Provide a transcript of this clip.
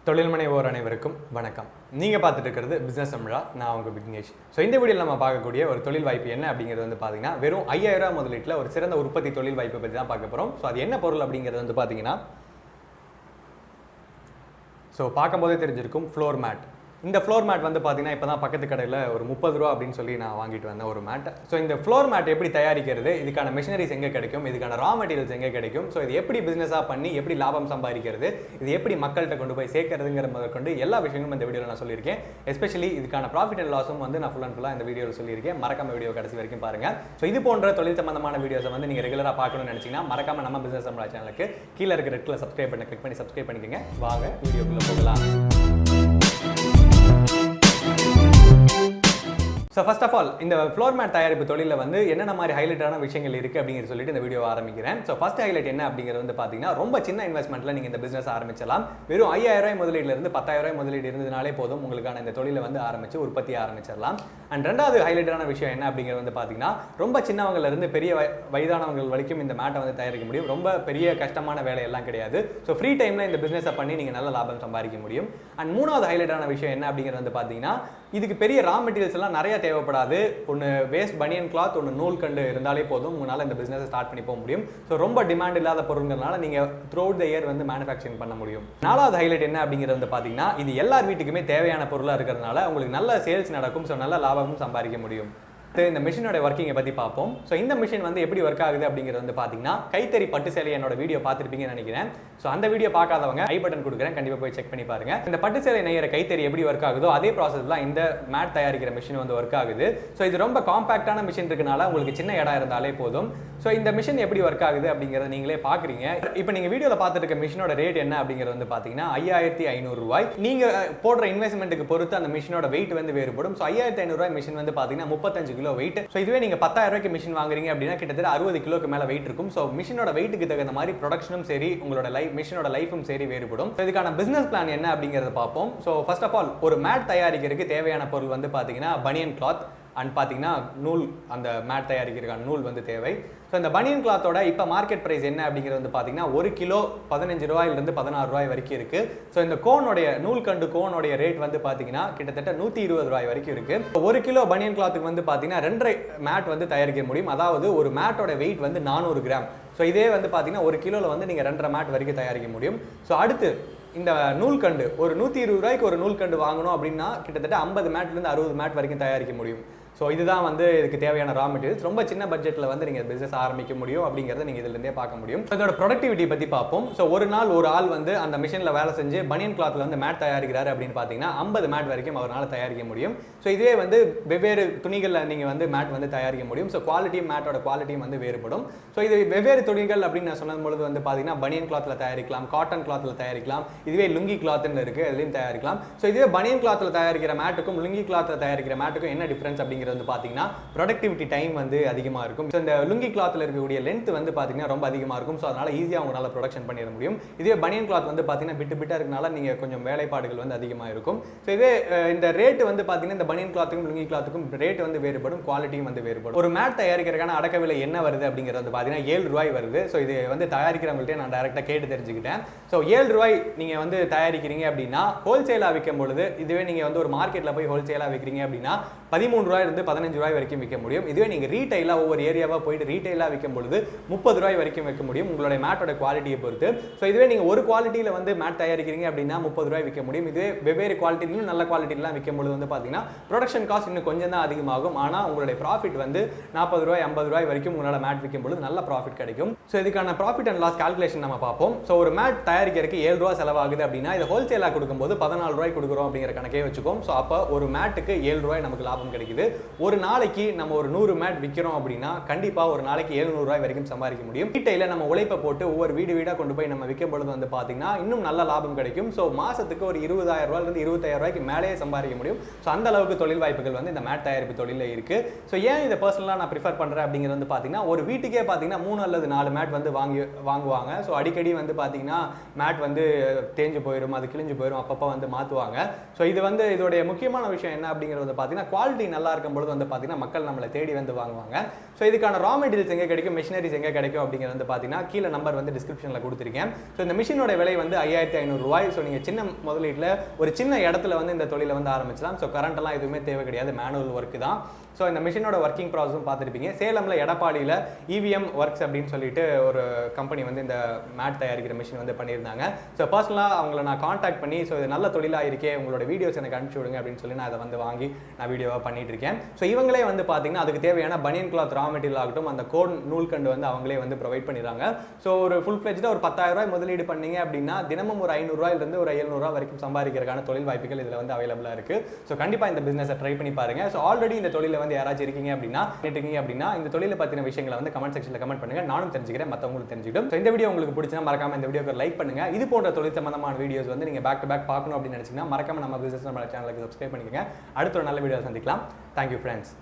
தொழில் முனைவோர் அனைவருக்கும் வணக்கம். நீங்கள் பார்த்துட்டு இருக்கிறது பிஸ்னஸ் தமிழா. நான் உங்கள் விக்னேஷ். ஸோ இந்த வீடியோவில் நம்ம பார்க்கக்கூடிய ஒரு தொழில் வாய்ப்பு என்ன அப்படிங்கிறது வந்து பார்த்தீங்கன்னா, வெறும் 5000 முதலீட்டில் ஒரு சிறந்த உற்பத்தி தொழில் வாய்ப்பை பற்றி தான் பார்க்க போகிறோம். ஸோ அது என்ன பொருள் அப்படிங்கிறது வந்து பார்த்தீங்கன்னா, ஸோ பார்க்கும்போதே தெரிஞ்சிருக்கும் ஃப்ளோர் மேட். இந்த ஃப்ளோர் மேட் வந்து பார்த்தீங்கன்னா இப்போ தான் பக்கத்து கடையில் ஒரு 30 ரூபா அப்படின்னு சொல்லி நான் வாங்கிட்டு வந்தேன் ஒரு மேட். ஸோ இந்த ஃப்ளோர் மேட் எப்படி தயாரிக்கிறது, இதுக்கான மிஷினரிஸ் எங்கே கிடைக்கும், இதுக்கான ரா மெட்டீரியல்ஸ் எங்கே கிடைக்கும், ஸோ இது எப்படி பிஸ்னஸாக பண்ணி எப்படி லாபம் சம்பாதிக்கிறது, இது எப்படி மக்கள்கிட்ட கொண்டு போய் சேர்க்கறதுங்கிற முதற்கொண்டு எல்லா விஷயங்களும் இந்த வீடியோவில் நான் சொல்லியிருக்கேன். எஸ்பெஷலி இதுக்கான ப்ராஃபிட் அண்ட் லாஸும் வந்து நான் ஃபுல் அண்ட் ஃபுல்லாக இந்த வீடியோவில் சொல்லியிருக்கேன். மறக்காம வீடியோ கடைசி வரைக்கும் பாருங்கள். ஸோ இது போன்ற தொழில் சம்பந்தமான வீடியோஸை வந்து நீங்கள் ரெகுலராக பார்க்கணும்னு நினச்சிங்கன்னா மறக்காம நம்ம பிஸ்னஸ் தமிழா சேனலுக்கு கீழே இருக்கிற ரெட்டில் சப்ஸ்கிரைப் பண்ணி கிளிக் பண்ணி சப்ஸ்கிரைப் பண்ணிக்கோங்க. வாங்க வீடியோக்குள்ளே போகலாம். ஸோ ஃபர்ஸ்ட் ஆஃப் ஆல் இந்த ஃப்ளோர் மேட் தயாரிப்பு தொழிலில் வந்து என்னென்ன மாதிரி ஹைலைட்டான விஷயங்கள் இருக்குது அப்படிங்கிற சொல்லிட்டு இந்த வீடியோ ஆரம்பிக்கிறேன். ஸோ ஃபர்ஸ்ட் ஹைலைட் என்ன அப்படிங்கிறது வந்து பார்த்தீங்கன்னா, ரொம்ப சின்ன இன்வெஸ்ட்மெண்ட்டில் நீங்கள் இந்த பிஸ்னஸ் ஆரம்பிச்சலாம். வெறும் 5000 முதலீடுலேருந்து 10000 முதலீடு இருந்ததுனாலே போதும் உங்களுக்கான இந்த தொழிலை வந்து ஆரம்பித்து உற்பத்தி ஆரம்பிச்சிடலாம். அண்ட் ரெண்டாவது ஹைலைட்டான விஷயம் என்ன அப்படிங்கிறது வந்து பார்த்தீங்கன்னா, ரொம்ப சின்னவங்கலேருந்து பெரிய வயதானவங்கள் வரைக்கும் இந்த மேட்டை வந்து தயாரிக்க முடியும். ரொம்ப பெரிய கஷ்டமான வேலையெல்லாம் கிடையாது. ஸோ ஃப்ரீ டைமில் இந்த பிஸ்னஸை பண்ணி நீங்கள் நல்ல லாபம் சம்பாதிக்க முடியும். அண்ட் மூணாவது ஹைலைட்டான விஷயம் என்ன அப்படிங்கிறது வந்து பார்த்தீங்கன்னா, இதுக்கு பெரிய ரா மெட்டீரியல்ஸ் எல்லாம் நிறைய தேவைப்படாது. ஒன்று வேஸ்ட் பனியன் கிளாத், ஒன்று நூல் கண்டு இருந்தாலே போதும் உங்களால் இந்த பிஸ்னஸை ஸ்டார்ட் பண்ணி போக முடியும். ஸோ ரொம்ப டிமாண்ட் இல்லாத பொருள்கிறதுனால நீங்கள் த்ரூ அவுட் த இயர் வந்து மேனுஃபேக்சரிங் பண்ண முடியும். நாலாவது ஹைலைட் என்ன அப்படிங்கிறது வந்து பார்த்தீங்கன்னா, இது எல்லார் வீட்டுக்குமே தேவையான பொருளாக இருக்கிறதுனால உங்களுக்கு நல்ல சேல்ஸ் நடக்கும். ஸோ நல்ல லாபமும் சம்பாதிக்க முடியும். இந்த மிஷினோட ஒர்க்கிங்கை பற்றி பார்ப்போம். ஸோ இந்த மிஷின் வந்து எப்படி ஒர்க் ஆகுது அப்படிங்கிறது வந்து பார்த்தீங்கன்னா, கைத்தறி பட்டு சேலை என்னோட வீடியோ பார்த்துருப்பீங்கன்னு நினைக்கிறேன். ஸோ அந்த வீடியோ பார்க்காதவங்க ஐ பட்டன் கொடுக்குறேன், கண்டிப்பாக போய் செக் பண்ணி பாருங்க. இந்த பட்டு சேலை நெய்யற கைத்தறி எப்படி ஒர்க் ஆகுதோ அதே ப்ராசஸ் தான் இந்த மேட் தயாரிக்கிற மிஷின் வந்து ஒர்க் ஆகுது. ஸோ இது ரொம்ப காம்பாக்டான மிஷின் இருக்கனால உங்களுக்கு சின்ன இடம் இருந்தாலே போதும். ஸோ இந்த மிஷின் எப்படி ஒர்க் ஆகுது அப்படிங்கிறத நீங்களே பார்க்குறீங்க. இப்போ நீங்கள் வீடியோவில் பார்த்துட்டு இருக்க மிஷினோட ரேட் என்ன அப்படிங்கிறது வந்து பார்த்தீங்கன்னா 5500 ரூபாய். நீங்கள் போடுற இன்வெஸ்ட்மெண்ட்டுக்கு பொறுத்து அந்த மிஷினோட வெயிட் வந்து வேறுபடும். ஸோ 5500 ரூபாய் மிஷின் வந்து பார்த்தீங்கன்னா 35 கிலோ வெயிட். ஸோ இதுவே நீங்கள் 10000 ரூபாய்க்கு மிஷின் வாங்குறீங்க அப்படின்னா கிட்டத்தட்ட 60 கிலோக்கு மேலே வெயிட் இருக்கும். ஸோ மிஷினோட வெயிட்டுக்கு தகுந்த மாதிரி ப்ரொடக்ஷனும் சரி உங்களோட மிஷினோட லைஃபும் சரி வேறுபடும். இதுக்கான பிசினஸ் பிளான் என்ன அப்படிங்கிறத பார்ப்போம். ஸோ ஃபர்ஸ்ட் ஆஃப் ஆல் ஒரு மேட் தயாரிக்கிறதுக்கு தேவையான பொருள் வந்து பார்த்தீங்கன்னா பனியன் கிளாத் அண்ட் பார்த்தீங்கன்னா நூல், அந்த மேட் தயாரிக்கிறதுக்கான நூல் வந்து தேவை. ஸோ இந்த பனியன் கிளாத்தோட இப்போ மார்க்கெட் ப்ரைஸ் என்ன அப்படிங்கிறது வந்து பார்த்தீங்கன்னா 1 கிலோ 15 ரூபாயிலிருந்து 16 ரூபாய் வரைக்கும் இருக்குது. ஸோ இந்த கோனுடைய நூல் கண்டு கோனுடைய ரேட் வந்து பார்த்தீங்கன்னா கிட்டத்தட்ட 120 ரூபாய் வரைக்கும் இருக்குது. 1 கிலோ பனியன் கிளாத்துக்கு வந்து பார்த்தீங்கன்னா 2.5 மேட் வந்து தயாரிக்க முடியும். அதாவது ஒரு மேட்டோட வெயிட் வந்து 400 கிராம். ஸோ இதே வந்து பார்த்தீங்கன்னா 1 கிலோவில் வந்து நீங்கள் 2.5 மேட் வரைக்கும் தயாரிக்க முடியும். ஸோ அடுத்து இந்த நூல்கண்டு ஒரு 120 ரூபாய்க்கு ஒரு நூல்கண்டு வாங்கணும் அப்படின்னா கிட்டத்தட்ட 50 மேட்லேருந்து 60 மேட் வரைக்கும் தயாரிக்க முடியும். ஸோ இதுதான் வந்து இதுக்கு தேவையான ரா மெட்டீரியல்ஸ். ரொம்ப சின்ன பட்ஜெட்டில் வந்து நீங்கள் பிஸ்னஸ் ஆரம்பிக்க முடியும் அப்படிங்கிறத நீங்கள் இதிலிருந்தே பார்க்க முடியும். இதோட ப்ரொடக்டிவிட்டி பற்றி பார்ப்போம். ஸோ ஒரு நாள் ஒரு ஆள் வந்து அந்த மிஷினில் வேலை செஞ்சு பனியன் கிளாத்தில் வந்து மேட் தயாரிக்கிறாரு அப்படின்னு பார்த்தீங்கன்னா 50 மேட் வரைக்கும் அவரால் தயாரிக்க முடியும். ஸோ இதே வந்து வெவ்வேறு துணிகளில் நீங்கள் வந்து மேட் வந்து தயாரிக்க முடியும். ஸோ குவாலிட்டியும் மேட்டோட குவாலிட்டியும் வந்து வேறுபடும். ஸோ இது வெவ்வேறு துணிகள் அப்படின்னு நான் சொன்னது பொழுது வந்து பார்த்தீங்கன்னா பனியன் கிளாத்தில் தயாரிக்கலாம், காட்டன் கிளாத்தில் தயாரிக்கலாம், இதுவே லுங்கி கிளாத்னு இருக்குது அதுலேயும் தயாரிக்கலாம். ஸோ இதுவே பனியன் கிளாத்தில் தயாரிக்கிற மேட்டுக்கும் லுங்கி கிளாத்தில் தயாரிக்கிற மேட்டுக்கும் என்ன டிஃப்ரென்ஸ் அப்படிங்கிறது வந்து பார்த்தீங்கன்னா ப்ரொடக்டிவிட்டி டைம் வந்து அதிகமாக இருக்கும். ஸோ இந்த லுங்கி கிளாத்தில் இருக்கக்கூடிய லென்த் வந்து பார்த்தீங்கன்னா ரொம்ப அதிகமாக இருக்கும். ஸோ அதனால் ஈஸியாக உங்களால் ப்ரொடக்ஷன் பண்ணிட முடியும். இதே பனியன் கிளாத் வந்து பார்த்தீங்கன்னா பிட்டாக இருக்கனால நீங்கள் கொஞ்சம் வேலைப்பாடுகள் வந்து அதிகமாக இருக்கும். ஸோ இதே இந்த ரேட்டு வந்து பார்த்தீங்கன்னா இந்த பனியன் கிளாத்துக்கும் லுங்கி கிளாத்துக்கும் ரேட் வந்து வேறுபடும், குவாலிட்டியும் வந்து வேறுபடும். ஒரு மேட் தயாரிக்கிறதுக்கான அடக்க விலை என்ன வருது அப்படிங்கிறது வந்து பார்த்தீங்கன்னா 7 ரூபாய் வருது. ஸோ இது வந்து தயாரிக்கிறவங்கள்ட்ட நான் டைரெக்டாக கேட்டு தெரிஞ்சுக்கிட்டேன். ஸோ 7 ரூபாய் நீங்கள் வந்து தயாரிக்கிறீங்க அப்படின்னா ஹோல்சேலாக விற்கும் பொழுது, இதுவே நீங்கள் வந்து ஒரு மார்க்கெட்டில் போய் ஹோல்சேலாக விற்கிறீங்க அப்படின்னா 13 ரூபாயிலிருந்து 15 ரூபாய் வரைக்கும் விற்க முடியும். இதுவே நீங்கள் ரீட்டைலாக ஒவ்வொரு ஏரியாவாக போயிட்டு ரீட்டைலாக விற்கும் பொழுது 30 ரூபாய் வரைக்கும் விற்க முடியும் உங்களுடைய மேட்டோட குவாலிட்டியை பொறுத்து. ஸோ இதுவே நீங்கள் ஒரு குவாலிட்டியில் வந்து மேட் தயாரிக்கிறீங்க அப்படின்னா 30 ரூபாய் விற்க முடியும். இதுவே வெவ்வேறு குவாலிட்டிலையும் நல்ல குவாலிட்டிலாம் விற்கும் பொழுது வந்து பார்த்தீங்கன்னா ப்ரொடக்ஷன் காஸ்ட் இன்னும் கொஞ்சம் தான் அதிகமாகும். ஆனால் உங்களுடைய ப்ராஃபிட் வந்து 40 ரூபாய் 50 ரூபாய் வரைக்கும் உங்களால் மேட் விற்கும் பொழுது நல்ல ப்ராஃபிட் கிடைக்கும். ஸோ இதுக்கான ப்ராஃபிட் அண்ட் லாஸ் கால்குலேஷன் நம்ம பார்ப்போம். ஸோ ஒரு மேட் தயாரிக்கிறதுக்கு 7 ரூபா செலவாகுது அப்படின்னா இதை ஹோல்சேலாக கொடுக்கும்போது 14 ரூபாய் கொடுக்குறோம் அப்படிங்கிற கணக்கே வச்சுக்கோம். ஸோ அப்போ ஒரு மேட்டுக்கு 7 ரூபாய் நமக்கு லாபம் கிடைக்குது. ஒரு நாளைக்கு நம்ம ஒரு 100 மேட் விற்கிறோம் அப்படின்னா கண்டிப்பாக ஒரு நாளைக்கு 700 ரூபாய் வரைக்கும் சம்பாதிக்க முடியும். ரீட்டைல நம்ம உழைப்பை போட்டு ஒவ்வொரு வீடாக கொண்டு போய் நம்ம விற்கும் பொழுது வந்து பார்த்தீங்கன்னா இன்னும் நல்ல லாபம் கிடைக்கும். ஸோ மாசத்துக்கு ஒரு 20,000 ரூபாயிலிருந்து 25,000 ரூபாய்க்கு மேலேயே சம்பாதிக்க முடியும். ஸோ அந்த அளவுக்கு தொழில் வாய்ப்புகள் வந்து இந்த மேட் தயாரிப்பு தொழிலில் இருக்கு. ஸோ ஏன் இதை பர்சனலாக நான் ப்ரிஃபர் பண்ணுறேன் அப்படிங்கிறது வந்து பார்த்தீங்கன்னா ஒரு வீட்டுக்கே பார்த்தீங்கன்னா 3 அல்லது 4 மேட் வந்து வாங்குவாங்க. ஸோ அடிக்கடி வந்து பார்த்தீங்கன்னா மேட் வந்து தேஞ்சு போயிடும், அது கிழிஞ்சு போயிடும், அப்பப்போ வந்து மாற்றுவாங்க. ஸோ இது வந்து இதோடைய முக்கியமான விஷயம் என்ன அப்படிங்கிறது வந்து பார்த்தீங்கன்னா குவாலிட்டி நல்லா இருக்கும் பண்ணும்பொழுது வந்து பார்த்தீங்கன்னா மக்கள் நம்மளை தேடி வந்து வாங்குவாங்க. ஸோ இதுக்கான ரா மெட்டீரியல்ஸ் எங்கே கிடைக்கும், மிஷினரிஸ் எங்கே கிடைக்கும் அப்படிங்கிறது வந்து பார்த்தீங்கன்னா கீழே நம்பர் வந்து டிஸ்கிரிப்ஷனில் கொடுத்துருக்கேன். ஸோ இந்த மிஷினோட விலை வந்து 5500 ரூபாய். ஸோ நீங்கள் சின்ன முதலீட்டில் ஒரு சின்ன இடத்துல வந்து இந்த தொழிலை வந்து ஆரம்பிச்சலாம். ஸோ கரண்ட்லாம் எதுவுமே தேவை கிடையாது, மேனுவல் ஒர்க்கு தான். ஸோ இந்த மிஷினோட ஒர்க்கிங் ப்ராசஸும் பார்த்துருப்பீங்க. சேலமில் எடப்பாடியில் EVM ஒர்க்ஸ் அப்படின்னு சொல்லிட்டு ஒரு கம்பெனி வந்து இந்த மேட் தயாரிக்கிற மிஷின் வந்து பண்ணியிருந்தாங்க. ஸோ பர்சனலாக அவங்கள நான் காண்டாக்ட் பண்ணி ஸோ இது நல்ல தொழிலாக இருக்கே, உங்களோட வீடியோஸ் எனக்கு அனுப்பிச்சி விடுங்க அப்படின்னு சொல்லி நான் அதை வந்து வாங்கி நான் வீடியோவாக பண்ணிட்டு இருக்கேன். ஸோ இவங்களே வந்து பார்த்தீங்கன்னா அதுக்கு தேவையான பனியன் கிளாத் ரா மெட்டீரியல் ஆகட்டும், அந்த கோட் நூல்கண்டு வந்து அவங்களே வந்து ப்ரொவைட் பண்ணிடுறாங்க. ஸோ ஒரு ஃபுல் ஃப்ளெஜ்டாக ஒரு 10,000 ரூபாய் முதலீடு பண்ணீங்க அப்படின்னா தினமும் ஒரு 500 ரூபாயிலிருந்து ஒரு 700 ரூபா வரைக்கும் சம்பாதிக்கிறதுக்கான தொழில் வாய்ப்புகள் இதில் வந்து அவைலபிளாக இருக்கு. ஸோ கண்டிப்பாக இந்த பிசினஸை ட்ரை பண்ணி பாருங்க. ஸோ ஆல்ரெடி இந்த தொழில வந்து யாராச்சும் இருக்கீங்க அப்படின்னா இந்த தொழிலை பத்தின விஷயங்களை வந்து கமெண்ட் செக்ஷன்ல கமெண்ட் பண்ணுங்க, நானும் தெரிஞ்சுக்கிறேன், மற்றவங்களும் தெரிஞ்சுக்கிட்டும். ஸோ இந்த வீடியோ உங்களுக்கு பிடிச்சா மறக்காம இந்த வீடியோக்கு லைக் பண்ணுங்க. இது போன்ற தொழில் சம்பந்தமான வீடியோஸ் வந்து நீங்க பேக் டு பேக் பார்க்கணும் அப்படின்னு நினைச்சீங்கன்னா மறக்காம நம்ம பிசினஸ் நம்ம சேனலுக்கு சப்ஸ்கிரைப் பண்ணிக்கங்க. அடுத்த ஒரு நல்ல வீடியோ சந்திக்கலாம். Thank you friends.